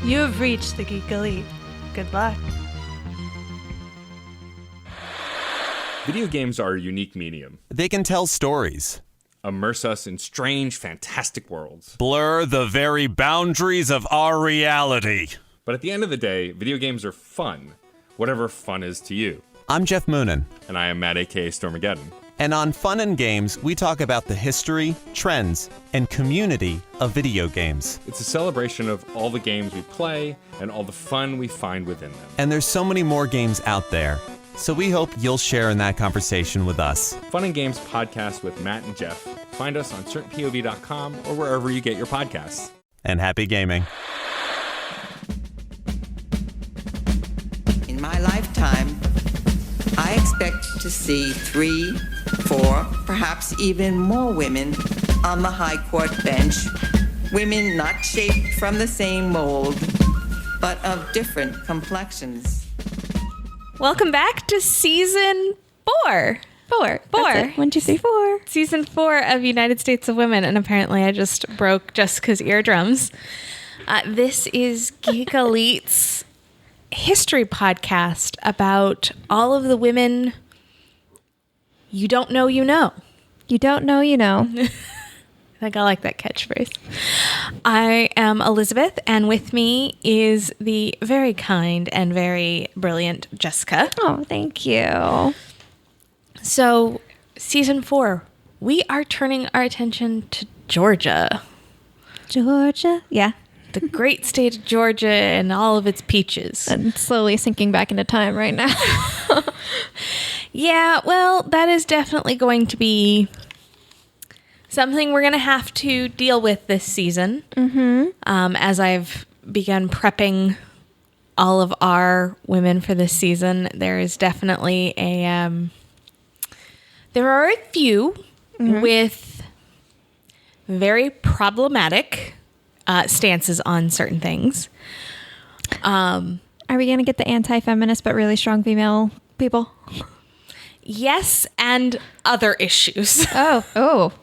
You have reached the Geek Elite. Good luck. Video games are a unique medium. They can tell stories, Immerse us in strange, fantastic worlds. blur the very boundaries of our reality. But at the end of the day, video games are fun. Whatever fun is to you. I'm Jeff Moonen, And I am Matt, aka Stormageddon. and on Fun and Games, we talk about the history, trends, and community of video games. It's a celebration of all the games we play and all the fun we find within them. And there's so many more games out there, so we hope you'll share in that conversation with us. Fun and Games podcast with Matt and Jeff. Find us on certainpov.com or wherever you get your podcasts. And happy gaming. In my lifetime, I expect to see 3, 4, perhaps even more women on the High Court bench. Women not shaped from the same mold, but of different complexions. Welcome back to season 4. Four. That's it. 1, 2, 3, 4. Season 4 of United States of Women, and apparently I just broke Jessica's eardrums. This is Geek Elite's history podcast about all of the women you don't know you know. You don't know, you know. I think I like that catchphrase. I am Elizabeth, and with me is the very kind and very brilliant Jessica. Oh, thank you. So, season 4, we are turning our attention to Georgia. Georgia? Yeah. The great state of Georgia and all of its peaches. I'm slowly sinking back into time right now. Yeah, well, that is definitely going to be something we're going to have to deal with this season. As I've begun prepping all of our women for this season, there is definitely there are a few with very problematic stances on certain things. Are we going to get the anti-feminist but really strong female people? Yes, and other issues. Oh.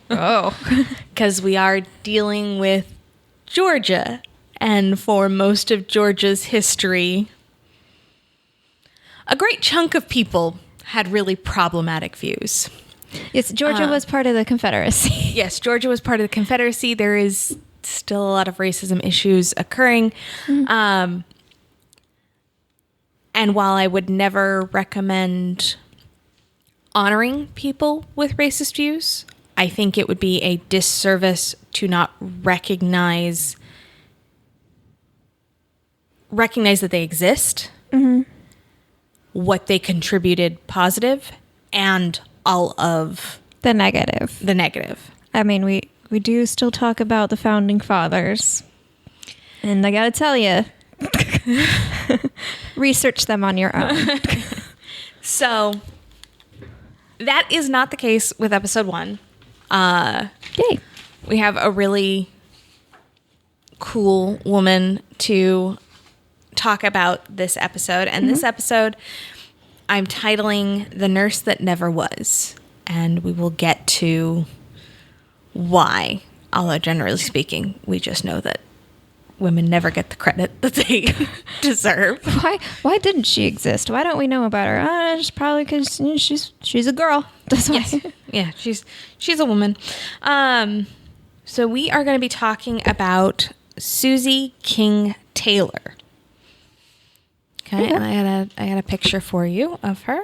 Because we are dealing with Georgia. And for most of Georgia's history, a great chunk of people had really problematic views. Yes, Georgia was part of the Confederacy. Yes, Georgia was part of the Confederacy. There is still a lot of racism issues occurring. And while I would never recommend honoring people with racist views, I think it would be a disservice to not recognize that they exist, what they contributed positive, and all of The negative. the negative. I mean, we do still talk about the founding fathers. And I gotta tell you, research them on your own. So that is not the case with episode 1. Yay. We have a really cool woman to talk about this episode. And this episode, I'm titling The Nurse That Never Was. And we will get to why. Although generally speaking, we just know that women never get the credit that they deserve. Why didn't she exist? Why don't we know about her? It's probably because she's a girl. That's why. Yes. Yeah, she's a woman. So we are going to be talking about Susie King Taylor. Okay, and I got a picture for you of her.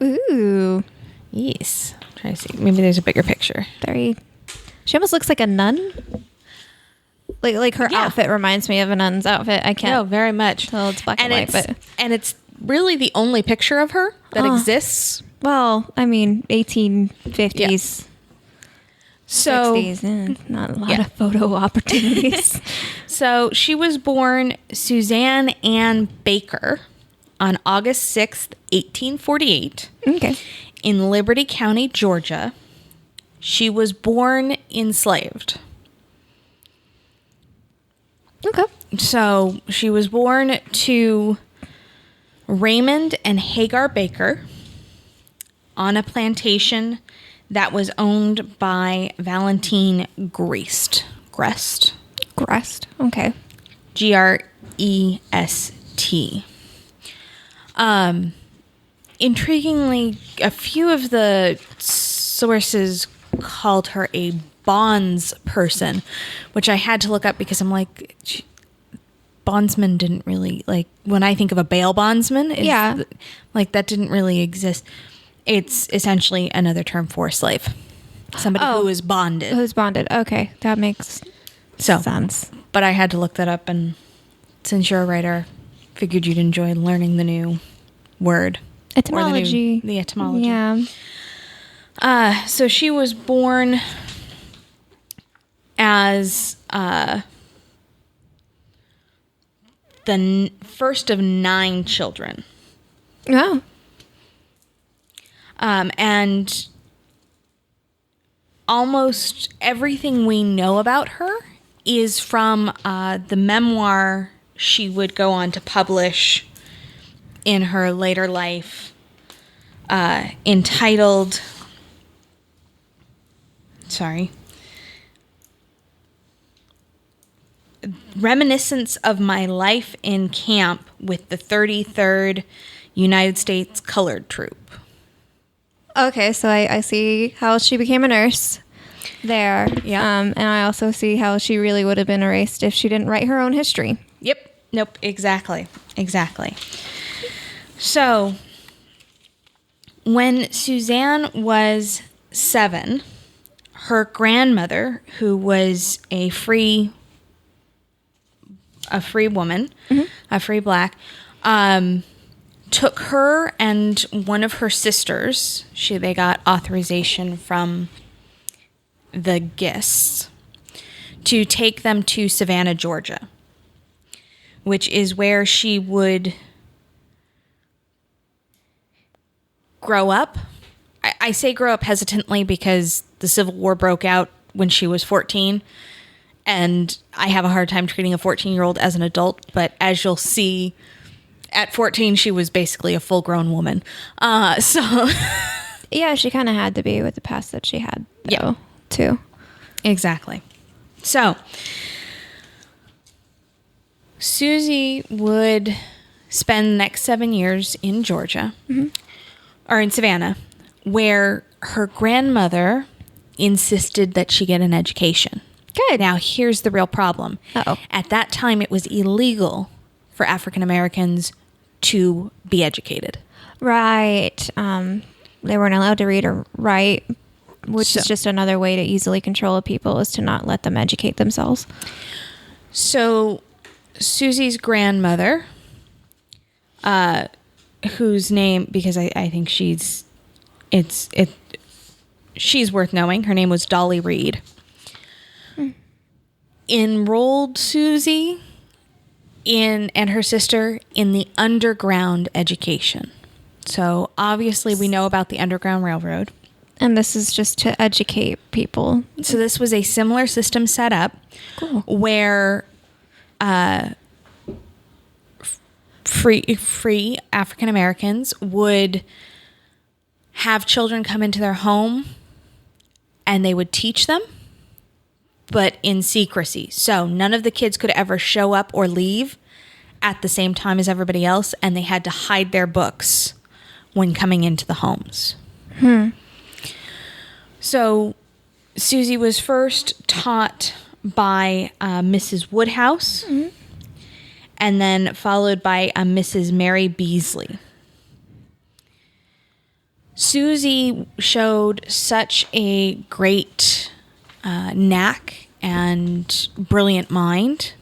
Ooh, Yes. Try to see. Maybe there's a bigger picture. she almost looks like a nun. Like her Yeah. outfit reminds me of a nun's outfit. I can't. No, very much. Well, it's black and white, but it's really the only picture of her that exists. well, I mean, 1850s. So 60s, not a lot of photo opportunities. So she was born Suzanne Ann Baker on August 6th, 1848. Okay. In Liberty County, Georgia. She was born enslaved. Okay. So she was born to Raymond and Hagar Baker on a plantation that was owned by Valentine Grest. Grest. Okay. Grest. Intriguingly, a few of the sources called her a bonds person, which I had to look up because I'm like, bondsman didn't really, like, when I think of a bail bondsman, like, that didn't really exist. It's essentially another term for a slave. Somebody who is bonded. Who's bonded. Okay. That makes sense. But I had to look that up, and since you're a writer, figured you'd enjoy learning the new word. Etymology. The etymology. Yeah. So she was born as the first of 9 children. Oh. And almost everything we know about her is from the memoir she would go on to publish in her later life, entitled, Reminiscence of My Life in Camp with the 33rd United States Colored Troop. Okay, so I see how she became a nurse there. Yeah. And I also see how she really would have been erased if she didn't write her own history. Yep. Nope. Exactly. So, when Suzanne was 7, her grandmother, who was a free woman, a free black, took her and one of her sisters. They got authorization from the Gists to take them to Savannah, Georgia, which is where she would grow up. I say grow up hesitantly because the Civil War broke out when she was 14, and I have a hard time treating a 14-year-old as an adult, but as you'll see, at 14, she was basically a full-grown woman. So yeah, she kind of had to be with the past that she had, though, too. Exactly. So Susie would spend the next 7 years in Georgia, or in Savannah, where her grandmother insisted that she get an education. Good. Now, here's the real problem. Uh-oh. At that time, it was illegal for African Americans to be educated. Right. They weren't allowed to read or write, which is just another way to easily control people, is to not let them educate themselves. So Susie's grandmother, whose name, because I think she's worth knowing. Her name was Dolly Reed. Enrolled Susie and her sister in the underground education. So obviously we know about the Underground Railroad. And this is just to educate people. So this was a similar system set up where free African Americans would have children come into their home and they would teach them, but in secrecy. So none of the kids could ever show up or leave at the same time as everybody else, and they had to hide their books when coming into the homes. So Susie was first taught by Mrs. Woodhouse, and then followed by Mrs. Mary Beasley. Susie showed such a great knack and brilliant mind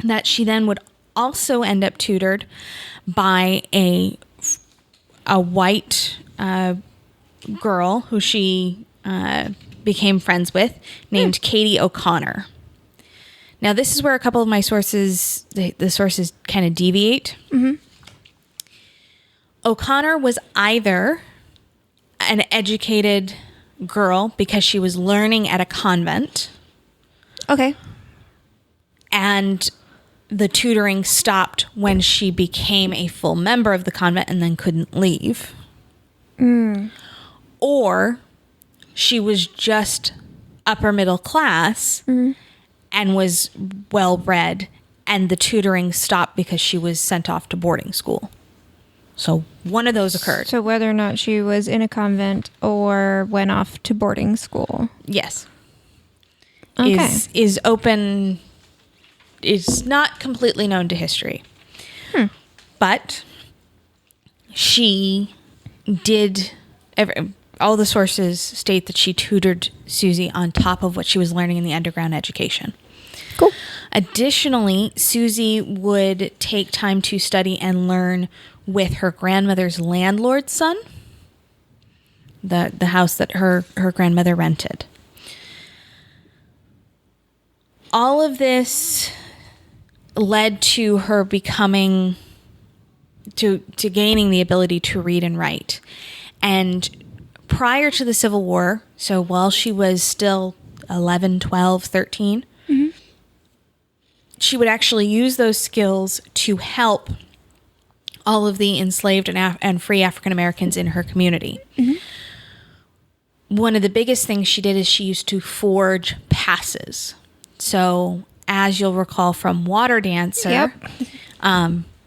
that she then would also end up tutored by a white girl who she became friends with, named Katie O'Connor. Now, this is where a couple of my sources, the sources kind of deviate. O'Connor was either an educated girl because she was learning at a convent. Okay. And the tutoring stopped when she became a full member of the convent and then couldn't leave. Or she was just upper middle class and was well read, and the tutoring stopped because she was sent off to boarding school. So one of those occurred. So whether or not she was in a convent or went off to boarding school. Yes. Okay. Is open, is not completely known to history. But she did, all the sources state that she tutored Susie on top of what she was learning in the underground education. Cool. Additionally, Susie would take time to study and learn with her grandmother's landlord's son, the house that her grandmother rented. All of this led to her becoming, to gaining the ability to read and write. And prior to the Civil War, so while she was still 11, 12, 13, she would actually use those skills to help all of the enslaved and free African Americans in her community. One of the biggest things she did is she used to forge passes. So, as you'll recall from Water Dancer,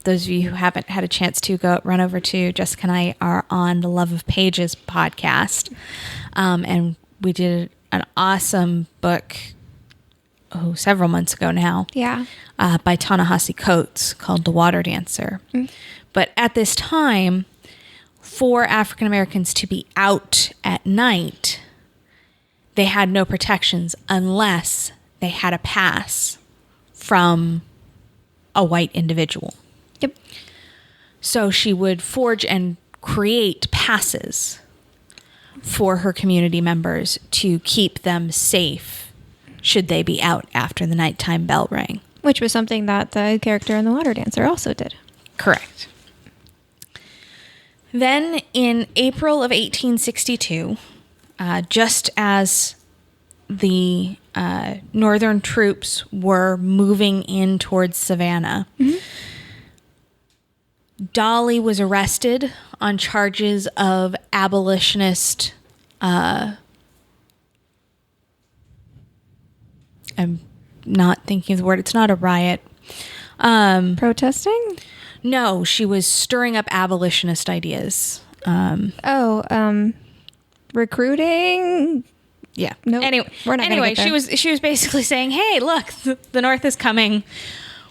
those of you who haven't had a chance to run over to Jessica and I are on the Love of Pages podcast. And we did an awesome book several months ago now. Yeah. By Ta-Nehisi Coates called The Water Dancer. But at this time, for African Americans to be out at night, they had no protections unless they had a pass from a white individual. Yep. So she would forge and create passes for her community members to keep them safe should they be out after the nighttime bell rang. Which was something that the character in The Water Dancer also did. Correct. Then in April of 1862, just as the Northern troops were moving in towards Savannah, Dolly was arrested on charges of abolitionist. I'm not thinking of the word. It's not a riot. Protesting? No, she was stirring up abolitionist ideas. Recruiting? Yeah. Nope. Anyway, We're not gonna get there. she was basically saying, "Hey, look, the North is coming.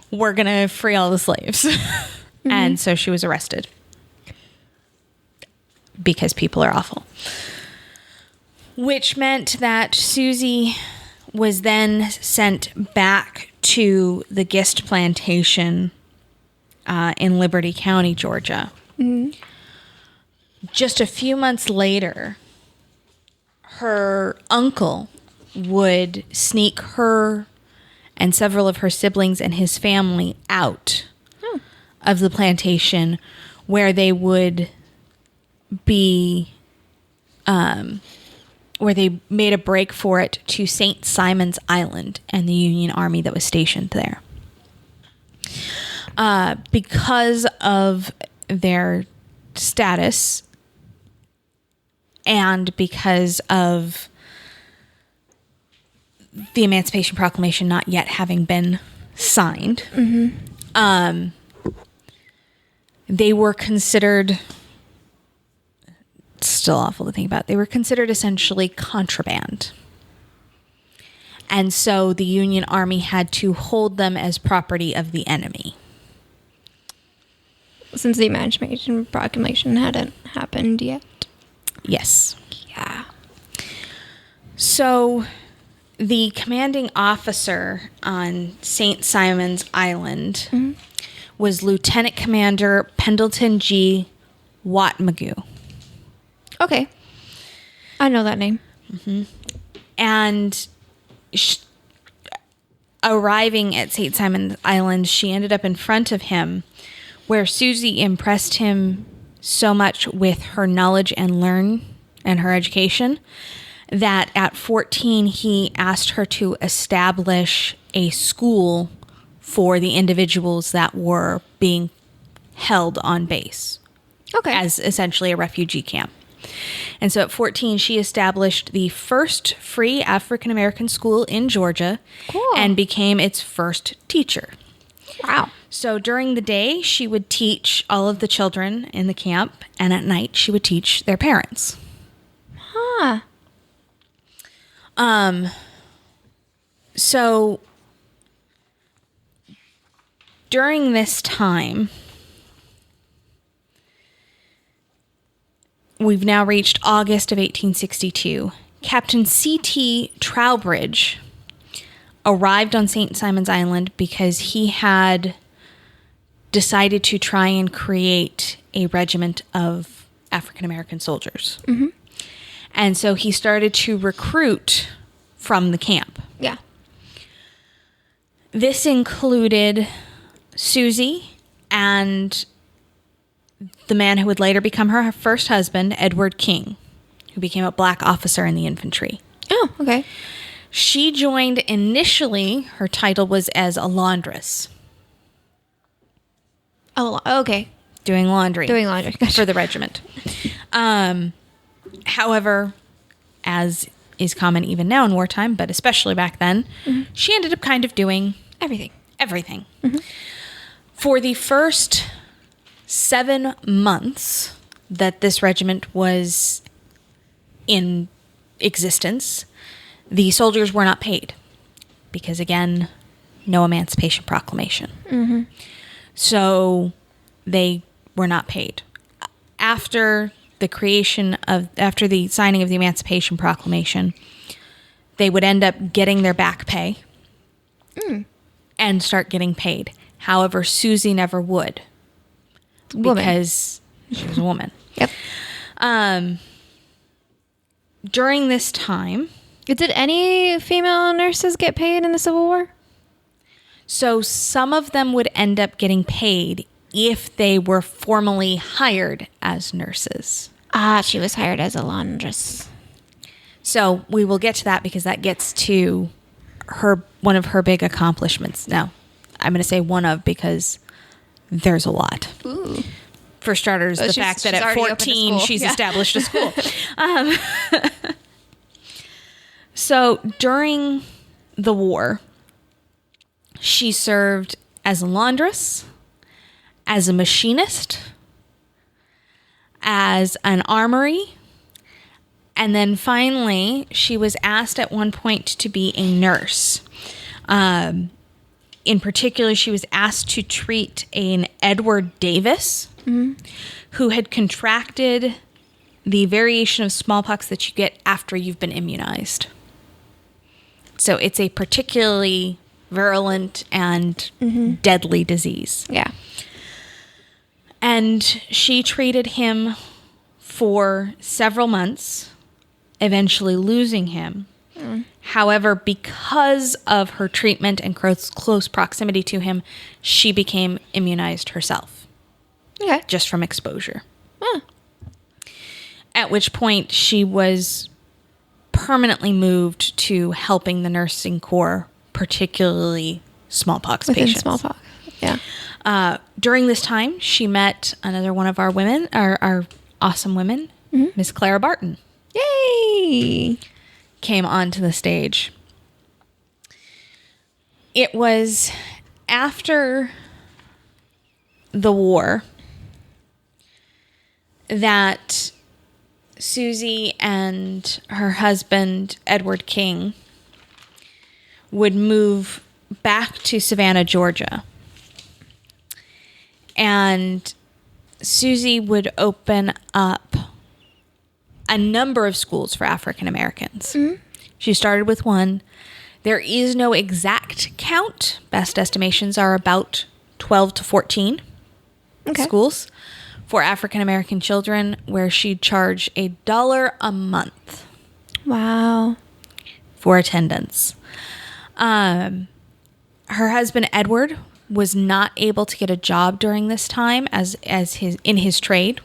We're gonna free all the slaves," and so she was arrested because people are awful. Which meant that Susie was then sent back to the Gist plantation in Liberty County, Georgia. Just a few months later, her uncle would sneak her and several of her siblings and his family out of the plantation, where they would be, where they made a break for it to St. Simon's Island and the Union Army that was stationed there. Because of their status and because of the Emancipation Proclamation not yet having been signed, they were considered, still awful to think about, they were considered essentially contraband. And so the Union Army had to hold them as property of the enemy. Since the Emancipation Proclamation hadn't happened yet. Yes. Yeah. So the commanding officer on St. Simon's Island was Lieutenant Commander Pendleton G. Watmagoo. Okay. I know that name. And arriving at St. Simon's Island, she ended up in front of him, where Susie impressed him so much with her knowledge and her education that at 14 he asked her to establish a school for the individuals that were being held on base. Okay. As essentially a refugee camp. And so at 14, she established the first free African American school in Georgia and became its first teacher. Wow. So during the day, she would teach all of the children in the camp, and at night, she would teach their parents. Huh. So during this time, we've now reached August of 1862. Captain C.T. Trowbridge arrived on St. Simon's Island because he had decided to try and create a regiment of African American soldiers. Mm-hmm. And so he started to recruit from the camp. Yeah. This included Susie and the man who would later become her first husband, Edward King, who became a black officer in the infantry. Oh, okay. She joined initially, her title was as a laundress. Oh, okay. Doing laundry. Doing laundry. Gotcha. For the regiment. However, as is common even now in wartime, but especially back then, she ended up kind of doing Everything. everything. Mm-hmm. For the first 7 months that this regiment was in existence, the soldiers were not paid because, again, no Emancipation Proclamation. Mm-hmm. So they were not paid. After the signing of the Emancipation Proclamation, they would end up getting their back pay and start getting paid. However, Susie never would because she was a woman. Yep. During this time... Did any female nurses get paid in the Civil War? So some of them would end up getting paid if they were formally hired as nurses. Ah, she was hired as a laundress. So we will get to that because that gets to one of her big accomplishments. Now, I'm going to say one of because there's a lot. Ooh. For starters, the fact that at 14 she's established a school. So during the war, she served as a laundress, as a machinist, as an armory, and then finally she was asked at one point to be a nurse. In particular, she was asked to treat an Edward Davis, who had contracted the variation of smallpox that you get after you've been immunized. So it's a particularly virulent and deadly disease. Yeah. And she treated him for several months, eventually losing him. However, because of her treatment and close proximity to him, she became immunized herself. Okay. Just from exposure. At which point she was permanently moved to helping the nursing corps, particularly smallpox patients. Smallpox. Yeah. During this time, she met another one of our women, our awesome women, Miss Clara Barton. Yay! Came onto the stage. It was after the war that Susie and her husband, Edward King, would move back to Savannah, Georgia. And Susie would open up a number of schools for African Americans. She started with one. There is no exact count. Best estimations are about 12 to 14 schools for African American children, where she'd charge $1 a month. Wow. For attendance. Her husband Edward was not able to get a job during this time in his trade.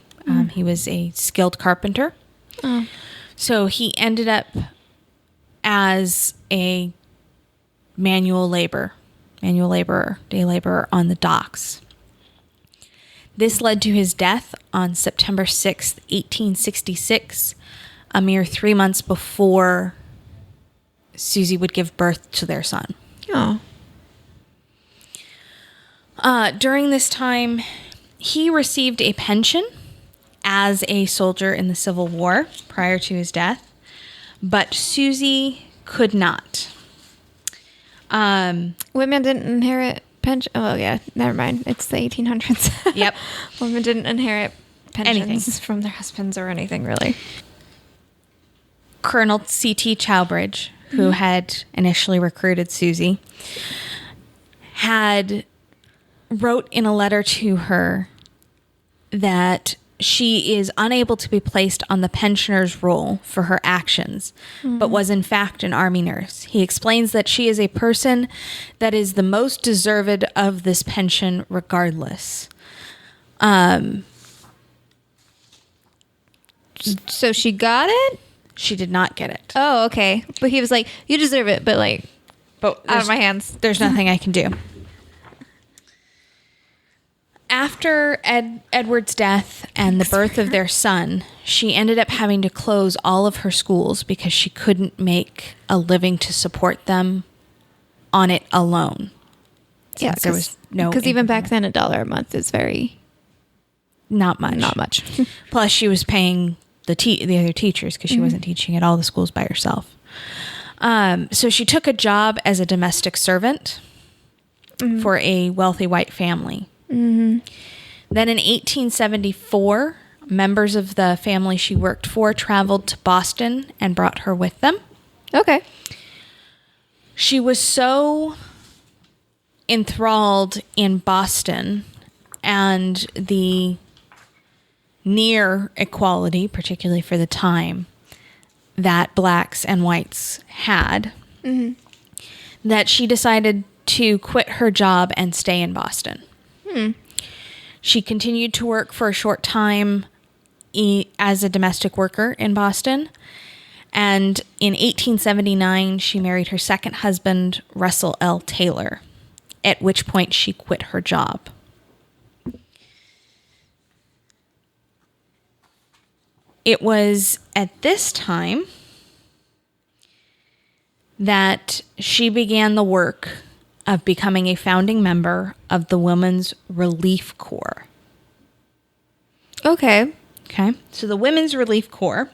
He was a skilled carpenter. So he ended up as a day laborer on the docks. This led to his death on September 6th, 1866, a mere 3 months before Susie would give birth to their son. Oh. During this time, he received a pension as a soldier in the Civil War prior to his death, but Susie could not. Women didn't inherit pension. Oh, yeah. Never mind. It's the 1800s. Yep. Women didn't inherit pensions Anything. from their husbands or anything, really. Colonel C.T. Chowbridge, who had initially recruited Susie, had wrote in a letter to her that she is unable to be placed on the pensioner's roll for her actions, but was in fact an army nurse. He explains that she is a person that is the most deserved of this pension regardless. So she got it? She did not get it. Oh, okay. But he was like, you deserve it, but like, But out of my hands. There's nothing I can do. After Edward's death and the birth of their son, she ended up having to close all of her schools because she couldn't make a living to support them on it alone. Yeah, Since there was no because even income. back then, $1 a month is very Not much. not much. Plus, she was paying the other teachers because she wasn't teaching at all the schools by herself. So she took a job as a domestic servant for a wealthy white family. Then in 1874, members of the family she worked for traveled to Boston and brought her with them. Okay. She was so enthralled in Boston and the near equality, particularly for the time, that blacks and whites had, that she decided to quit her job and stay in Boston. She continued to work for a short time as a domestic worker in Boston. And in 1879, she married her second husband, Russell L. Taylor, at which point she quit her job. It was at this time that she began the work of becoming a founding member of the Women's Relief Corps. Okay. Okay. So the Women's Relief Corps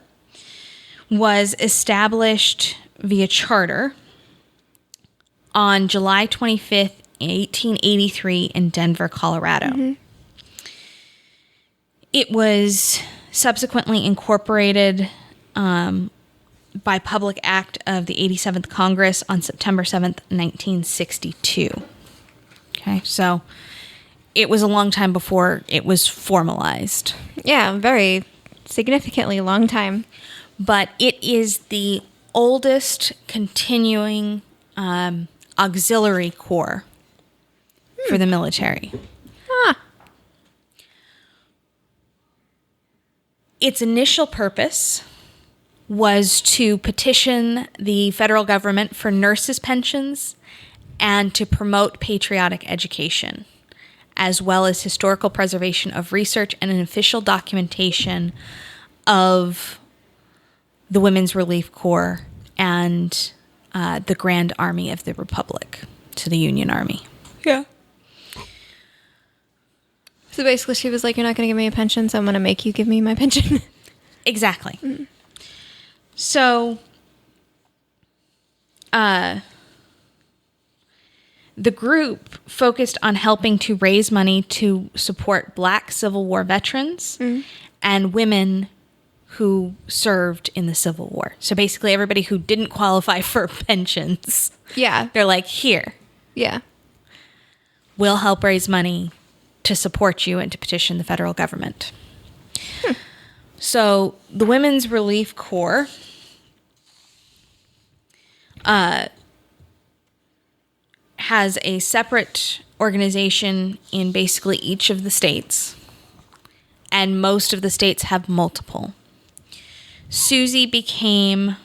was established via charter on July 25th, 1883 in Denver, Colorado. It was subsequently incorporated by public act of the 87th Congress on September 7th, 1962. Okay, so it was a long time before it was formalized. Yeah, very significantly long time. But it is the oldest continuing auxiliary corps for the military. Its initial purpose was to petition the federal government for nurses' pensions and to promote patriotic education, as well as historical preservation of research and an official documentation of the Women's Relief Corps and the Grand Army of the Republic, to the Union Army. Yeah. So basically, she was like, you're not going to give me a pension, so I'm going to make you give me my pension. Exactly. So, the group focused on helping to raise money to support Black Civil War veterans and women who served in the Civil War. So basically, everybody who didn't qualify for pensions, Yeah. they're like, here, Yeah. we'll help raise money to support you and to petition the federal government. So the Women's Relief Corps has a separate organization in basically each of the states, and most of the states have multiple. Susie became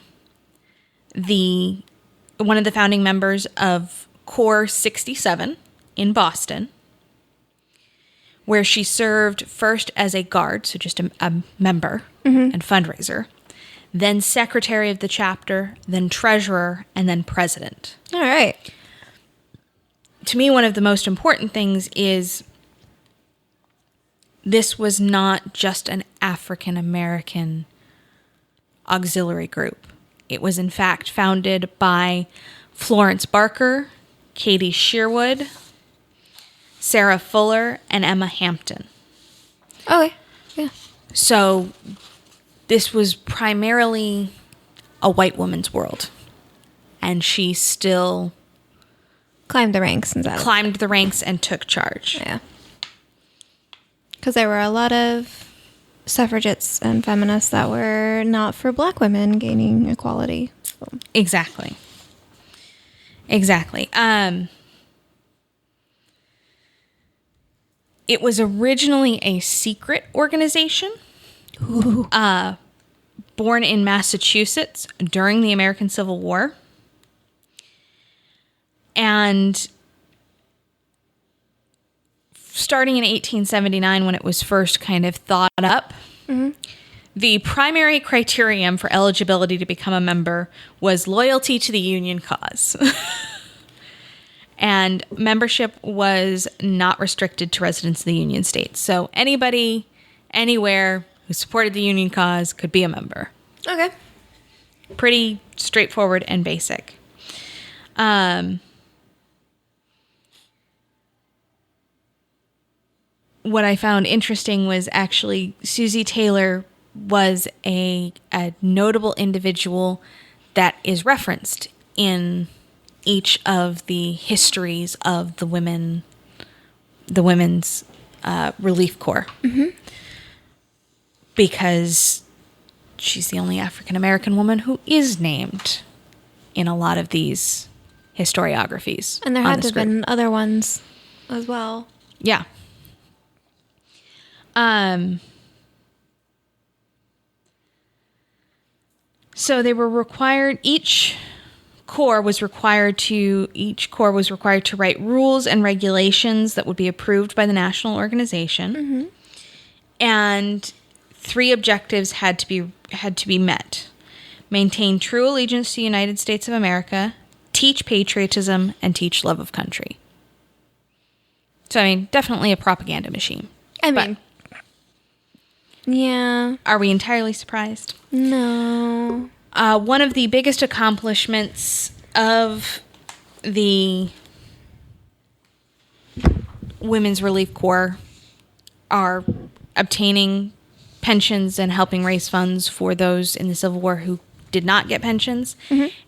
one of the founding members of Corps 67 in Boston, where she served first as a guard, so just a member and fundraiser, then secretary of the chapter, then treasurer, and then president. All right. To me, one of the most important things is this was not just an African American auxiliary group. It was, in fact, founded by Florence Barker, Katie Sherwood, Sarah Fuller, and Emma Hampton. Okay. Yeah. So this was primarily a white woman's world. And she still Climbed the ranks and climbed the ranks and took charge. Yeah. Because there were a lot of suffragettes and feminists that were not for black women gaining equality. So. Exactly. Exactly. It was originally a secret organization. Born in Massachusetts during the American Civil War. And starting in 1879, when it was first kind of thought up, the primary criterion for eligibility to become a member was loyalty to the Union cause. And membership was not restricted to residents of the Union states. So anybody, anywhere who supported the Union cause could be a member. Okay. Pretty straightforward and basic. What I found interesting was actually Susie Taylor was a notable individual that is referenced in each of the histories of the women's relief corps. Because she's the only African American woman who is named in a lot of these historiographies. And there had to have been other ones as well. Yeah. So they were required, each corps was required to write rules and regulations that would be approved by the national organization. And 3 objectives had to be met. Maintain true allegiance to the United States of America, teach patriotism, and teach love of country. So, I mean, definitely a propaganda machine. I mean, yeah. Are we entirely surprised? No. One of the biggest accomplishments of the Women's Relief Corps are obtaining pensions and helping raise funds for those in the Civil War who did not get pensions,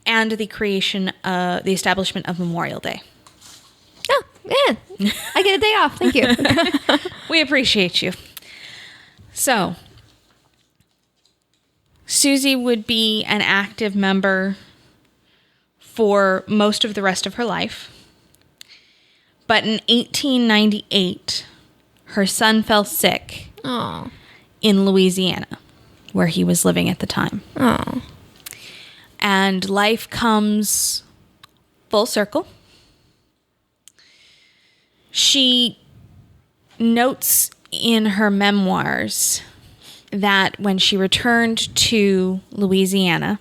and the establishment of Memorial Day. Oh, yeah. I get a day off. Thank you. We appreciate you. So, Susie would be an active member for most of the rest of her life. But in 1898, her son fell sick in Louisiana, where he was living at the time. Oh. And life comes full circle. She notes in her memoirs that when she returned to Louisiana,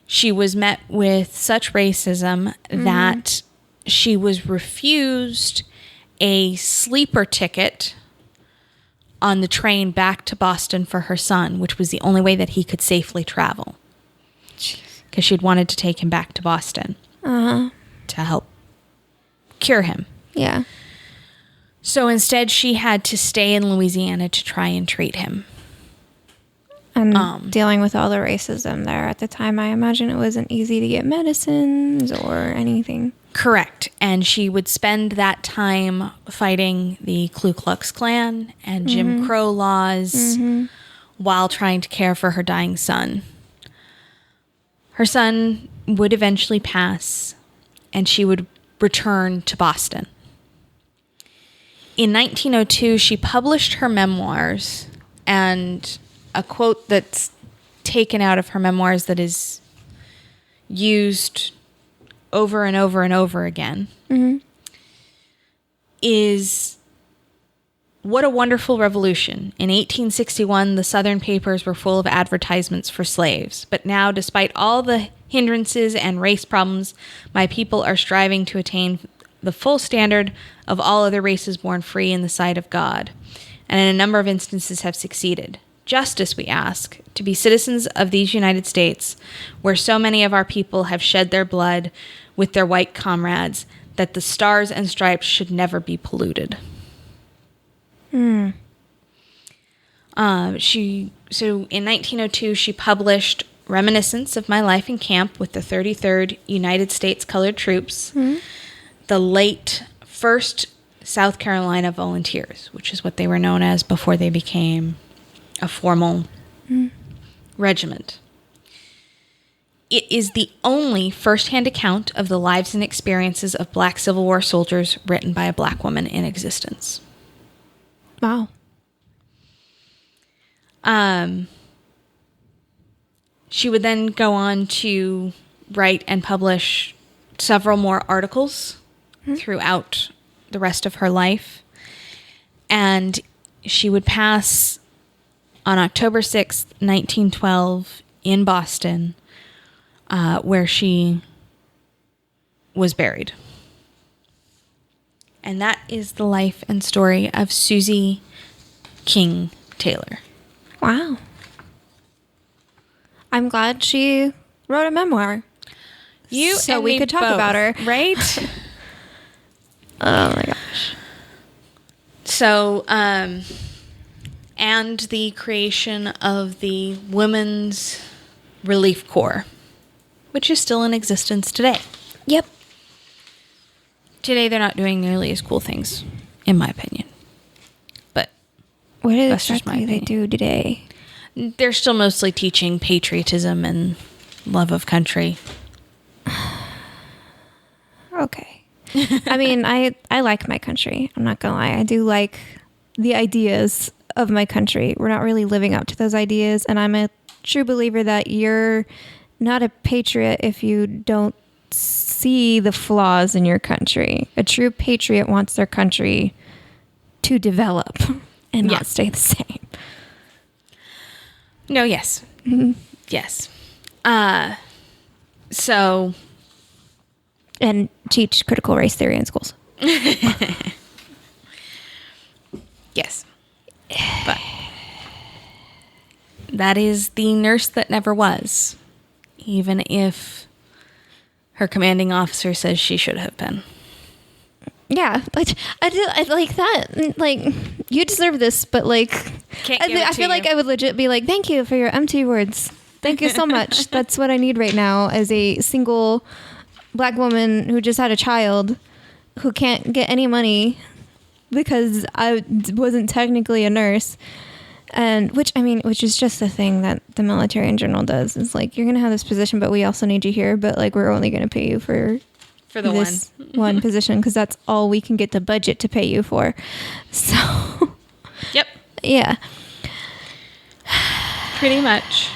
she was met with such racism that she was refused a sleeper ticket on the train back to Boston for her son, which was the only way that he could safely travel. Because she'd wanted to take him back to Boston to help cure him. Yeah. So instead, she had to stay in Louisiana to try and treat him. And dealing with all the racism there at the time, I imagine it wasn't easy to get medicines or anything. Correct. And she would spend that time fighting the Ku Klux Klan and Jim Crow laws while trying to care for her dying son. Her son would eventually pass, and she would return to Boston. In 1902, she published her memoirs, and a quote that's taken out of her memoirs that is used over and over and over again is What a wonderful revolution. In 1861, the Southern papers were full of advertisements for slaves. But now, despite all the hindrances and race problems, my people are striving to attain the full standard of all other races born free in the sight of God, and in a number of instances have succeeded. Justice, we ask, to be citizens of these United States, where so many of our people have shed their blood with their white comrades, that the stars and stripes should never be polluted. So in 1902, she published Reminiscence of My Life in Camp with the 33rd United States Colored Troops, the late 1st South Carolina Volunteers, which is what they were known as before they became a formal regiment. It is the only first-hand account of the lives and experiences of Black Civil War soldiers written by a Black woman in existence. Wow. She would then go on to write and publish several more articles throughout the rest of her life. And she would pass on October 6th, 1912, in Boston, where she was buried. And that is the life and story of Susie King Taylor. Wow. I'm glad she wrote a memoir. So we could talk about her. Right? Oh my gosh. So, and the creation of the Women's Relief Corps, which is still in existence today. Yep. Today, they're not doing nearly as cool things, in my opinion. But What that's just my exactly they opinion. do today? They're still mostly teaching patriotism and love of country. Okay. I mean, I like my country. I'm not going to lie. I do like the ideas of my country. We're not really living up to those ideas. And I'm a true believer that you're not a patriot if you don't see the flaws in your country. A true patriot wants their country to develop and not stay the same. No, yes. Yes. So... And teach critical race theory in schools. Yes. But that is the nurse that never was, even if her commanding officer says she should have been. Yeah, like I like that. Like, you deserve this, but like, Can't give it I to feel like you. I would legit be like, thank you for your empty words. Thank you so much. That's what I need right now as a single Black woman who just had a child, who can't get any money because I wasn't technically a nurse. And which is just the thing that the military in general does. Is like, you're going to have this position, but we also need you here. But like, we're only going to pay you for For the this one position because that's all we can get the budget to pay you for. So, Yep. yeah. Pretty much.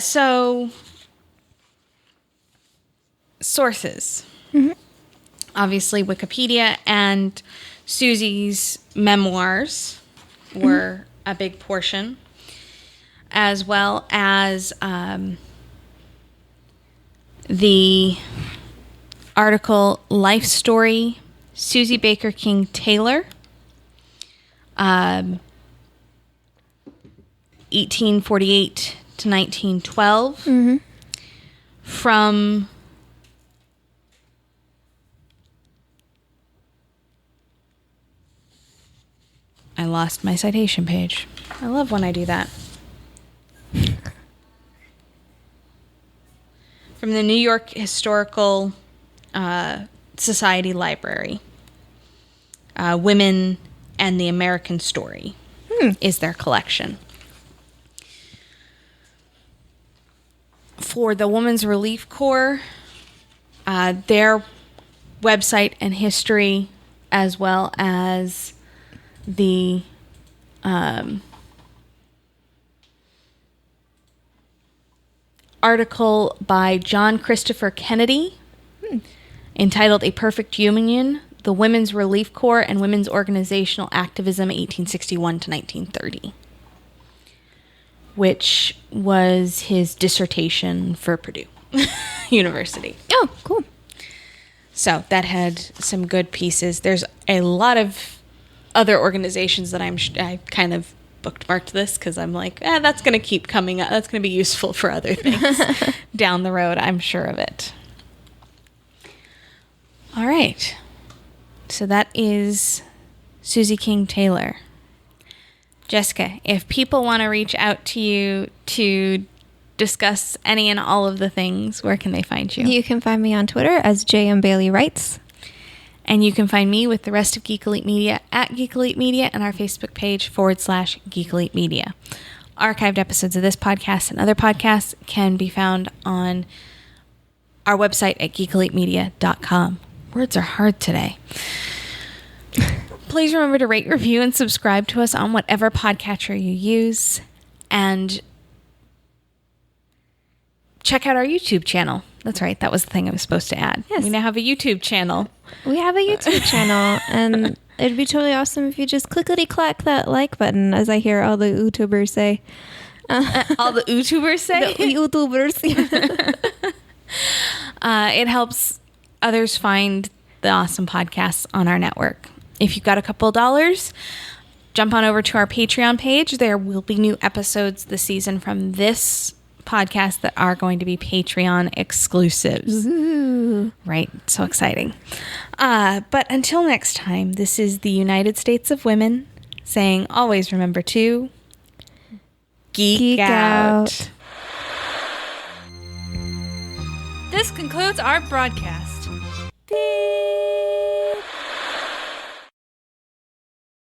So, sources. Obviously, Wikipedia and Susie's memoirs were a big portion, as well as the article Life Story, Susie Baker King Taylor, 1848 to 1912, from I lost my citation page. I love when I do that. From the New York Historical Society Library. Women and the American Story is their collection. For the Women's Relief Corps, their website and history, as well as the article by John Christopher Kennedy entitled A Perfect Union, the Women's Relief Corps and Women's Organizational Activism 1861 to 1930, which was his dissertation for Purdue University. Oh, cool. So that had some good pieces. There's a lot of other organizations that I kind of bookmarked this because I'm like, that's going to keep coming up. That's going to be useful for other things down the road. I'm sure of it. All right. So that is Susie King Taylor. Jessica, if people want to reach out to you to discuss any and all of the things, where can they find you? You can find me on Twitter as JM Bailey Writes. And you can find me with the rest of Geek Elite Media at Geek Elite Media and our Facebook page /Geek Elite Media. Archived episodes of this podcast and other podcasts can be found on our website at geekelitemedia.com. Words are hard today. Please remember to rate, review, and subscribe to us on whatever podcatcher you use. And check out our YouTube channel. That's right. That was the thing I was supposed to add. Yes. We now have a YouTube channel. We have a YouTube channel, and it'd be totally awesome if you just clickety-clack that like button, as I hear all the YouTubers say. All the YouTubers say? The YouTubers. It helps others find the awesome podcasts on our network. If you've got a couple of dollars, jump on over to our Patreon page. There will be new episodes this season from this podcast that are going to be Patreon exclusives. Ooh. Right. So exciting. But until next time, this is the United States of Women saying, always remember to geek out. This concludes our broadcast. Beep.